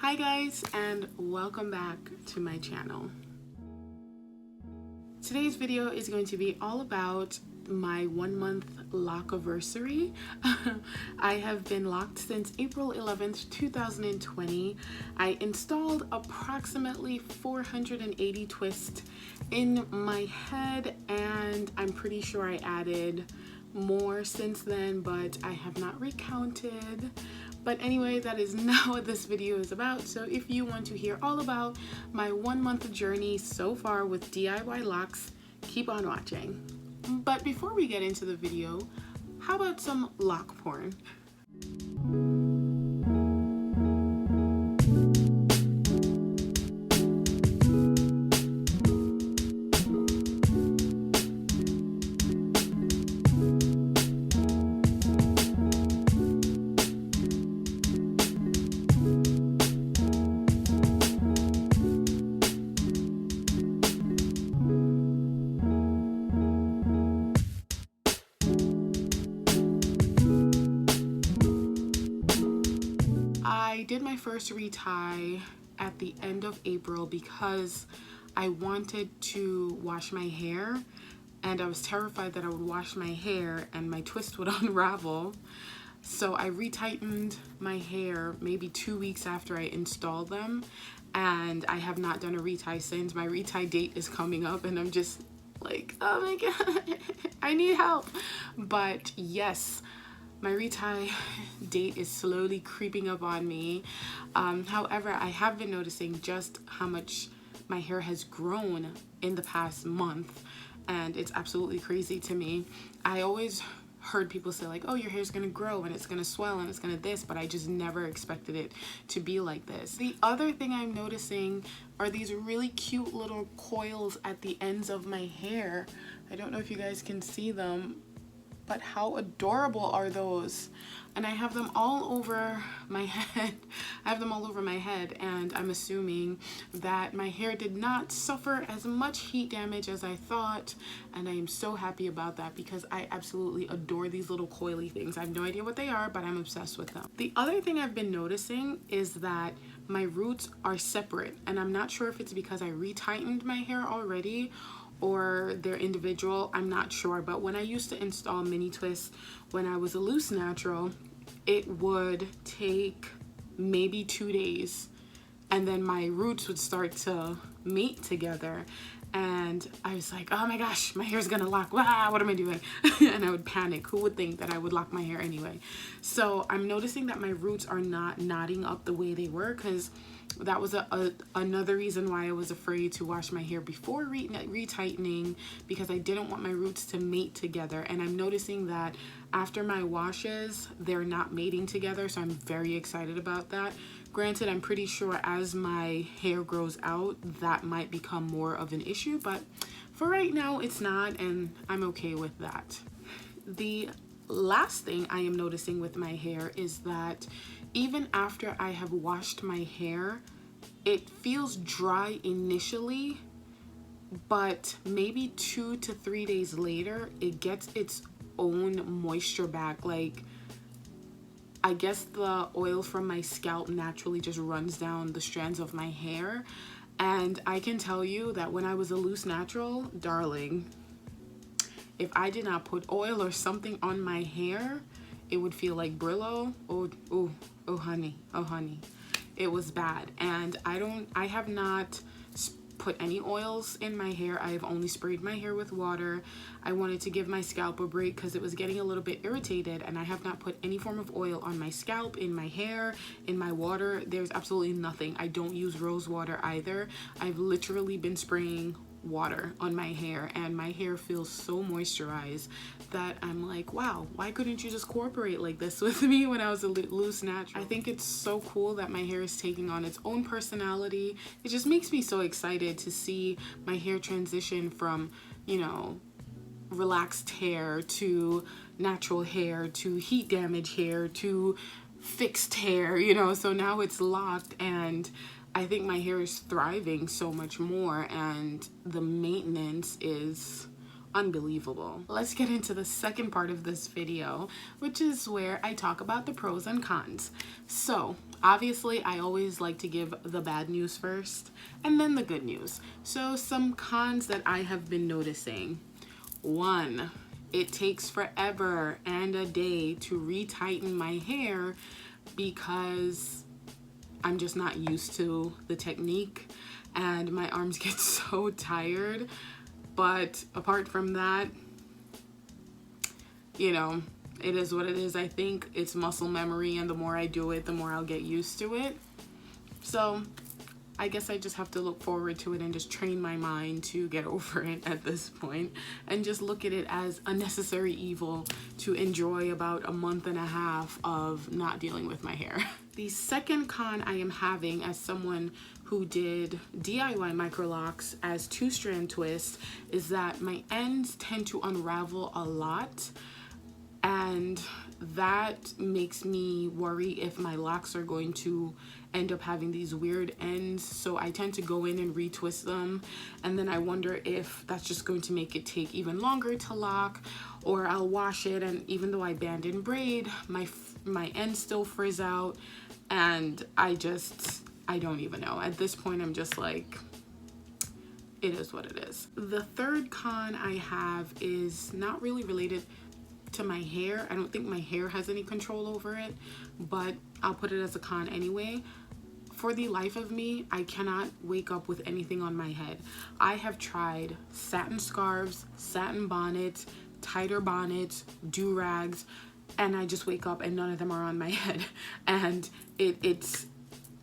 Hi guys, and welcome back to my channel. Today's video is going to be all about my 1 month lock-iversary. I have been locked since April 11th, 2020. I installed approximately 480 twists in my head, and I'm pretty sure I added more since then, but I have not recounted. But anyway, that is not what this video is about. So if you want to hear all about my 1 month journey so far with DIY locks, keep on watching. But before we get into the video, how about some lock porn? I did my first retie at the end of April because I wanted to wash my hair, and I was terrified that I would wash my hair and my twist would unravel. So I retightened my hair maybe 2 weeks after I installed them, and I have not done a retie since. My retie date is coming up and I'm just like, oh my god, I need help. But yes, my retie date is slowly creeping up on me. However, I have been noticing just how much my hair has grown in the past month, and it's absolutely crazy to me. I always heard people say like, oh, your hair's gonna grow and it's gonna swell and it's gonna this, but I just never expected it to be like this. The other thing I'm noticing are these really cute little coils at the ends of my hair. I don't know if you guys can see them, but how adorable are those? And I have them all over my head. I have them all over my head, and I'm assuming that my hair did not suffer as much heat damage as I thought, and I am so happy about that because I absolutely adore these little coily things. I have no idea what they are, but I'm obsessed with them. The other thing I've been noticing is that my roots are separate, and I'm not sure if it's because I retightened my hair already or they're individual. I'm not sure, but when I used to install mini twists when I was a loose natural, it would take maybe 2 days and then my roots would start to mate together, and I was like, oh my gosh, my hair's gonna lock, wow, what am I doing? And I would panic. Who would think that I would lock my hair anyway? So I'm noticing that my roots are not knotting up the way they were, because that was another reason why I was afraid to wash my hair before retightening, because I didn't want my roots to mate together. And I'm noticing that after my washes, they're not mating together, so I'm very excited about that. Granted, I'm pretty sure as my hair grows out, that might become more of an issue, but for right now, it's not, and I'm okay with that. The last thing I am noticing with my hair is that even after I have washed my hair, it feels dry initially, but maybe 2 to 3 days later, it gets its own moisture back. Like, I guess the oil from my scalp naturally just runs down the strands of my hair. And I can tell you that when I was a loose natural, darling, if I did not put oil or something on my hair, it would feel like Brillo. Oh honey, oh honey. It was bad. And I have not put any oils in my hair. I have only sprayed my hair with water. I wanted to give my scalp a break because it was getting a little bit irritated, and I have not put any form of oil on my scalp, in my hair, in my water. There's absolutely nothing. I don't use rose water either. I've literally been spraying water on my hair, and my hair feels so moisturized that I'm like, wow, why couldn't you just cooperate like this with me when I was a loose natural? I think it's so cool that my hair is taking on its own personality. It just makes me so excited to see my hair transition from, you know, relaxed hair to natural hair to heat damage hair to fixed hair, you know. So now it's locked, and I think my hair is thriving so much more, and the maintenance is unbelievable. Let's get into the second part of this video, which is where I talk about the pros and cons. So Obviously, I always like to give the bad news first and then the good news. So some cons that I have been noticing. 1, it takes forever and a day to retighten my hair because I'm just not used to the technique and my arms get so tired. But apart from that, you know, it is what it is. I think it's muscle memory, and the more I do it, the more I'll get used to it. So I guess I just have to look forward to it and just train my mind to get over it at this point and just look at it as a necessary evil to enjoy about a month and a half of not dealing with my hair. The second con I am having as someone who did DIY microlocs as 2-strand twists is that my ends tend to unravel a lot, and that makes me worry if my locks are going to end up having these weird ends. So I tend to go in and retwist them, and then I wonder if that's just going to make it take even longer to lock, or I'll wash it and even though I band and braid, my ends still frizz out, and I don't even know. At this point, I'm just like, it is what it is. The third con I have is not really related to my hair. I don't think my hair has any control over it, but I'll put it as a con anyway. For the life of me, I cannot wake up with anything on my head. I have tried satin scarves, satin bonnets, tighter bonnets, do-rags, and I just wake up and none of them are on my head. And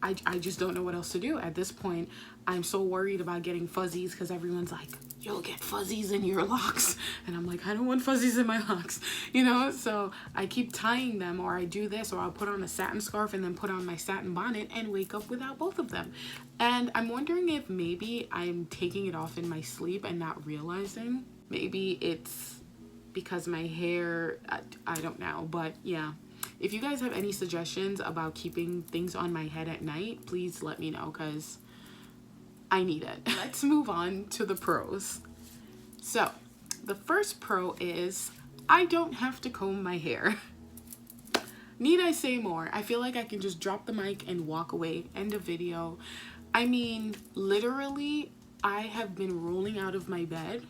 I just don't know what else to do at this point. I'm so worried about getting fuzzies because everyone's like, you'll get fuzzies in your locks. And I'm like, I don't want fuzzies in my locks, you know? So I keep tying them, or I do this, or I'll put on a satin scarf and then put on my satin bonnet and wake up without both of them. And I'm wondering if maybe I'm taking it off in my sleep and not realizing. Maybe it's because my hair, I don't know, but yeah. If you guys have any suggestions about keeping things on my head at night, please let me know because I need it. Let's move on to the pros. So the first pro is I don't have to comb my hair. Need I say more? I feel like I can just drop the mic and walk away. End of video. I mean, literally, I have been rolling out of my bed,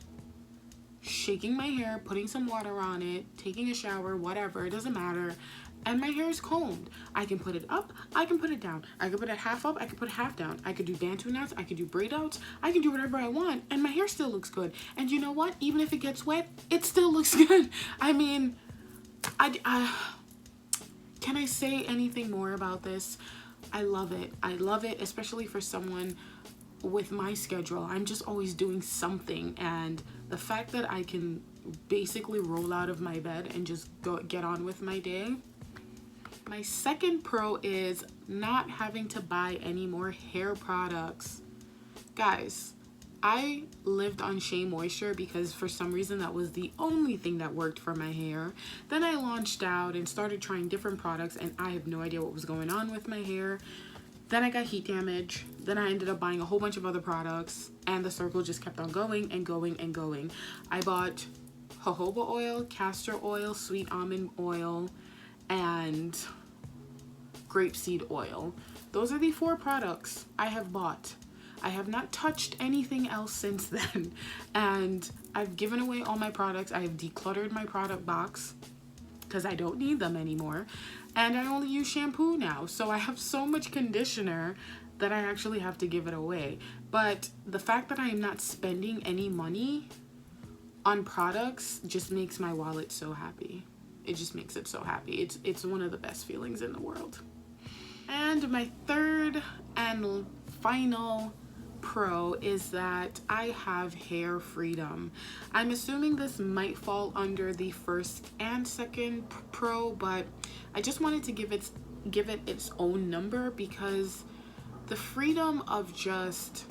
shaking my hair, putting some water on it, taking a shower, whatever, it doesn't matter. And my hair is combed. I can put it up, I can put it down. I can put it half up, I can put it half down. I could do bantu knots, I can do braid outs, I can do whatever I want, and my hair still looks good. And you know what? Even if it gets wet, it still looks good. I mean, can I say anything more about this? I love it. I love it, especially for someone with my schedule. I'm just always doing something, and the fact that I can basically roll out of my bed and just get on with my day. My second pro is not having to buy any more hair products. Guys, I lived on Shea Moisture because for some reason that was the only thing that worked for my hair. Then I launched out and started trying different products, and I have no idea what was going on with my hair. Then I got heat damage. Then I ended up buying a whole bunch of other products, and the circle just kept on going and going and going. I bought jojoba oil, castor oil, sweet almond oil, and grapeseed oil. Those are the 4 products I have bought. I have not touched anything else since then, and I've given away all my products. I have decluttered my product box because I don't need them anymore, and I only use shampoo now, so I have so much conditioner that I actually have to give it away. But the fact that I am not spending any money on products just makes my wallet so happy. It just makes it so happy. It's one of the best feelings in the world. And my third and final pro is that I have hair freedom. I'm assuming this might fall under the first and second pro, but I just wanted to give it its own number because the freedom of just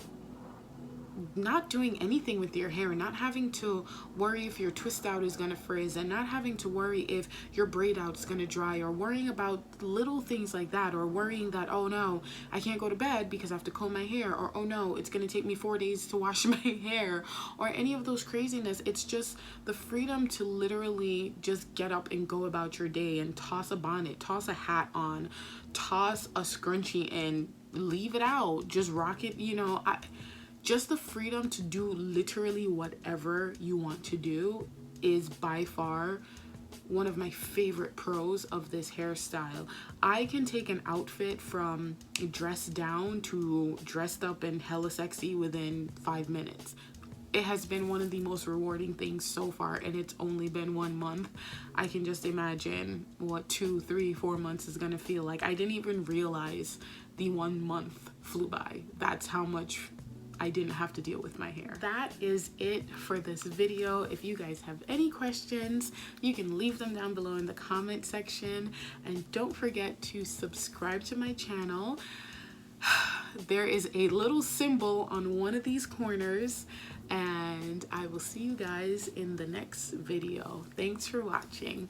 not doing anything with your hair, not having to worry if your twist out is gonna frizz, and not having to worry if your braid out is gonna dry, or worrying about little things like that, or worrying that, oh no, I can't go to bed because I have to comb my hair, or oh no, it's gonna take me 4 days to wash my hair, or any of those craziness. It's just the freedom to literally just get up and go about your day and toss a bonnet, toss a hat on, toss a scrunchie and leave it out, just rock it, you know. Just the freedom to do literally whatever you want to do is by far one of my favorite pros of this hairstyle. I can take an outfit from dressed down to dressed up and hella sexy within 5 minutes. It has been one of the most rewarding things so far, and it's only been 1 month. I can just imagine what 2, 3, 4 months is gonna feel like. I didn't even realize the 1 month flew by. That's how much I didn't have to deal with my hair. That is it for this video. If you guys have any questions, you can leave them down below in the comment section, and don't forget to subscribe to my channel. There is a little symbol on one of these corners, and I will see you guys in the next video. Thanks for watching.